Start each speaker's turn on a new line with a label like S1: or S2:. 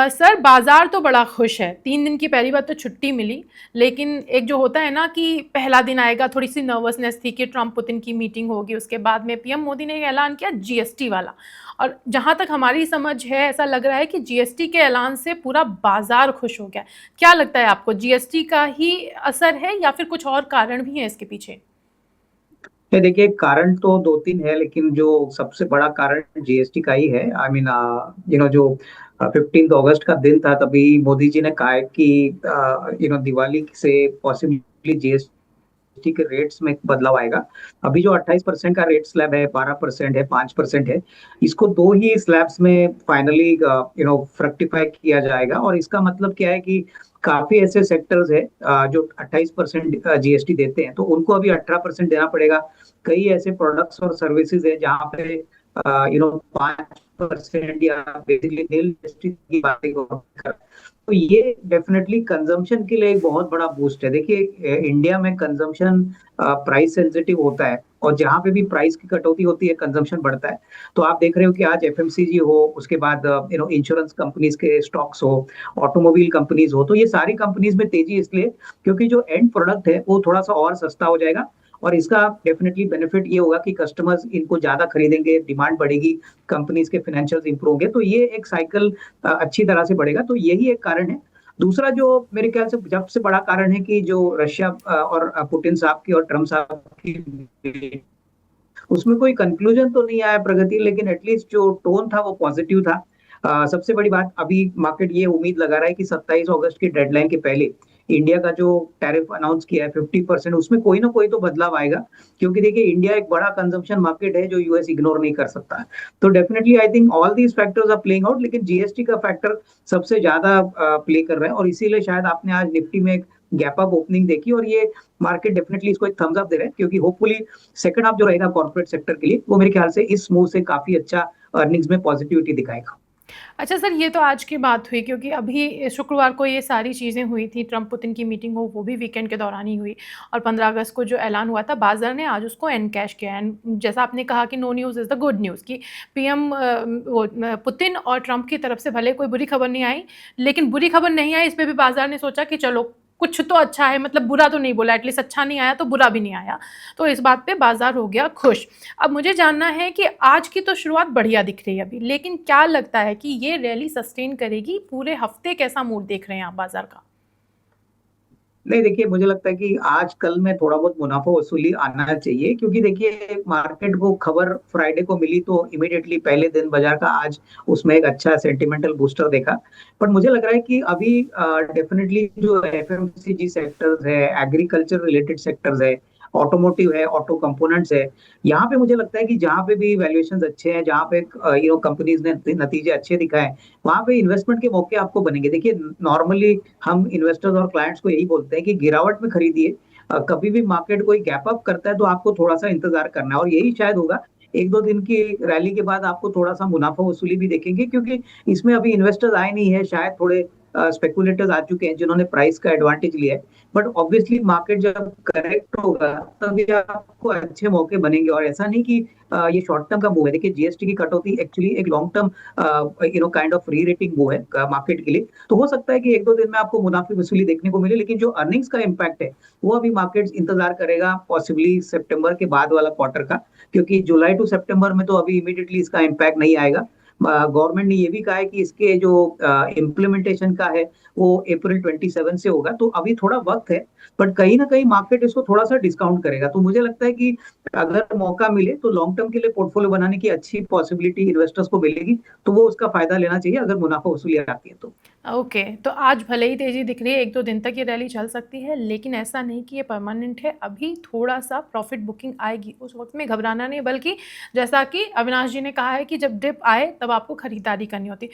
S1: Sir बाज़ार तो बड़ा खुश है, 3 दिन की पहली बात तो छुट्टी मिली, लेकिन एक जो होता है ना कि पहला दिन आएगा, थोड़ी-सी नर्वसनेस थी कि ट्रम्प-पुतिन की मीटिंग होगी, उसके बाद में पीएम मोदी ने ऐलान किया जीएसटी वाला। और जहाँ तक हमारी समझ है, ऐसा लग रहा है कि जीएसटी के ऐलान से पूरा बाज़ार खुश हो गया। क्या लगता है आपको, जीएसटी का ही असर है या फिर कुछ और कारण भी हैं इसके पीछे?
S2: ये देखिए, कारण तो दो तीन है, लेकिन जो सबसे बड़ा कारण जीएसटी का ही है। आई मीन, जो 15 अगस्त का दिन था, तभी मोदी जी ने कहा है कि दिवाली से पॉसिबली जीएसटी के रेट्स में बदलाव आएगा। अभी जो 28% का रेट स्लैब है, 12% है, 5% है, इसको दो ही स्लैब्स में फाइनली फ्रक्टिफाई किया जाएगा। और इसका मतलब क्या है कि काफी ऐसे सेक्टर्स है जो 28% जीएसटी देते हैं, तो उनको अभी 18% देना पड़ेगा। कई ऐसे प्रोडक्ट्स और सर्विसेज है जहाँ पे 5% या बेसिकली नील जीएसटी की बातें कर। तो ये डेफिनेटली कंजम्पशन के लिए एक बहुत बड़ा बूस्ट है। देखिए, इंडिया में कंजम्पशन प्राइस सेंसिटिव होता है, और जहां पे भी प्राइस की कटौती होती है कंजम्पशन बढ़ता है। तो आप देख रहे हो कि आज एफएमसीजी हो, उसके बाद इंश्योरेंस कंपनीज के स्टॉक्स हो, ऑटोमोबाइल कंपनीज हो, तो ये सारी कंपनीज में तेजी इसलिए क्योंकि जो एंड प्रोडक्ट है वो थोड़ा सा और सस्ता हो जाएगा। और इसका डेफिनेटली बेनिफिट ये होगा कि कस्टमर्स इनको ज्यादा खरीदेंगे, डिमांड बढ़ेगी, कंपनीज के फाइनेंशियल्स इंप्रूव होंगे, तो ये एक साइकिल अच्छी तरह से बढ़ेगा। तो यही एक कारण है। दूसरा जो मेरे ख्याल से सबसे बड़ा कारण है कि जो रशिया और पुतिन साहब की और ट्रम्प साहब की, उसमें कोई कंक्लूजन तो नहीं आया प्रगति, लेकिन एटलीस्ट जो टोन था वो पॉजिटिव था। सबसे बड़ी बात, अभी मार्केट ये उम्मीद लगा रहा है कि 27 अगस्त की डेडलाइन के पहले इंडिया का जो टैरिफ अनाउंस किया है 50%, उसमें कोई ना कोई तो बदलाव आएगा। क्योंकि देखिए, इंडिया एक बड़ा कंजम्पशन मार्केट है जो यूएस इग्नोर नहीं कर सकता। तो definitely I think all these factors are playing out, लेकिन जीएसटी का फैक्टर सबसे ज्यादा प्ले कर रहा है, और इसीलिए शायद आपने आज निफ्टी में एक गैप अप ओपनिंग देखी, और ये मार्केट डेफिनेटली इसको एक थम्स अप दे रहा है, क्योंकि होपफुली सेकंड हाफ जो रहेगा कॉर्पोरेट सेक्टर के लिए, वो मेरे ख्याल से इस मूव से काफी अच्छा अर्निंग्स में पॉजिटिविटी दिखाएगा।
S1: अच्छा सर, ये तो आज की बात हुई क्योंकि अभी शुक्रवार को ये सारी चीज़ें हुई थी, ट्रम्प पुतिन की मीटिंग हो वो भी वीकेंड के दौरान ही हुई और 15 अगस्त को जो ऐलान हुआ था, बाज़ार ने आज उसको एनकैश किया। एंड जैसा आपने कहा कि no news is the good news कि पुतिन और ट्रम्प की तरफ से भले कोई बुरी खबर नहीं आई, लेकिन बुरी खबर नहीं आई, इस पे भी बाज़ार ने सोचा कि चलो कुछ तो अच्छा है, मतलब बुरा तो नहीं बोला, एटलीस्ट अच्छा नहीं आया तो बुरा भी नहीं आया। तो इस बात पे बाज़ार हो गया खुश। अब मुझे जानना है कि आज की तो शुरुआत बढ़िया दिख रही है अभी, लेकिन क्या लगता है कि ये रैली सस्टेन करेगी? पूरे हफ्ते कैसा मूड देख रहे हैं आप बाजार का?
S2: नहीं, देखिए, मुझे लगता है कि आज कल में थोड़ा बहुत मुनाफा वसूली आना चाहिए, क्योंकि देखिए मार्केट को खबर फ्राइडे को मिली तो इमीडिएटली पहले दिन बाजार का आज उसमें एक अच्छा सेंटिमेंटल बूस्टर देखा। पर मुझे लग रहा है कि अभी डेफिनेटली जो एफएमसीजी सेक्टर्स है, एग्रीकल्चर रिलेटेड सेक्टर्स है, ऑटोमोटिव है, ऑटो कंपोनेंट्स है, यहाँ पे मुझे लगता है कि जहाँ पे भी वैल्यूएशंस अच्छे हैं, जहाँ पे कंपनीज ने नतीजे अच्छे दिखाए, वहां पे इन्वेस्टमेंट के मौके आपको बनेंगे। देखिए, नॉर्मली हम इन्वेस्टर्स और क्लाइंट्स को यही बोलते हैं कि गिरावट में खरीदिए। कभी भी मार्केट कोई गैप अप करता है तो आपको थोड़ा सा इंतजार करना है, और यही शायद होगा। एक दो दिन की रैली के बाद आपको थोड़ा सा मुनाफा वसूली भी देखेंगे, क्योंकि इसमें अभी इन्वेस्टर्स आए नहीं है, शायद थोड़े स्पेकुलेटर्स आ चुके हैं जिन्होंने प्राइस का एडवांटेज लिया है। बट ऑब्वियसली मार्केट जब करेक्ट होगा तभी आपको अच्छे मौके बनेंगे, और ऐसा नहीं कि ये शॉर्ट टर्म का मूव है। देखिए, जीएसटी की कटौती एक्चुअली एक लॉन्ग टर्म काइंड ऑफ री रेटिंग मूव है मार्केट के लिए। तो हो सकता है कि एक दो दिन में आपको मुनाफे वसूली देखने को मिले, लेकिन जो अर्निंग्स का इम्पैक्ट है वो अभी मार्केट इंतजार करेगा, पॉसिबली सितंबर के बाद वाला क्वार्टर का। क्योंकि जुलाई टू सितंबर में तो अभी इमीडिएटली इसका इम्पैक्ट नहीं आएगा। गवर्नमेंट ने ये भी कहा है कि इसके जो इम्प्लीमेंटेशन का है वो अप्रैल 27 से होगा, तो अभी थोड़ा वक्त है। बट कहीं ना कहीं मार्केट इसको थोड़ा सा डिस्काउंट करेगा। तो मुझे लगता है कि अगर मौका मिले तो लॉन्ग टर्म के लिए पोर्टफोलियो बनाने की अच्छी पॉसिबिलिटी इन्वेस्टर्स को मिलेगी, तो वो उसका फायदा लेना चाहिए अगर मुनाफा वसूली आती है तो।
S1: ओके, तो आज भले ही तेज़ी दिख रही है, 1-2 दिन तक ये रैली चल सकती है, लेकिन ऐसा नहीं कि ये परमानेंट है। अभी थोड़ा-सा प्रॉफ़िट बुकिंग आएगी, उस वक़्त में घबराना नहीं, बल्कि जैसा कि अविनाश जी ने कहा है कि जब डिप आए, तब आपको खरीदारी करनी होती है।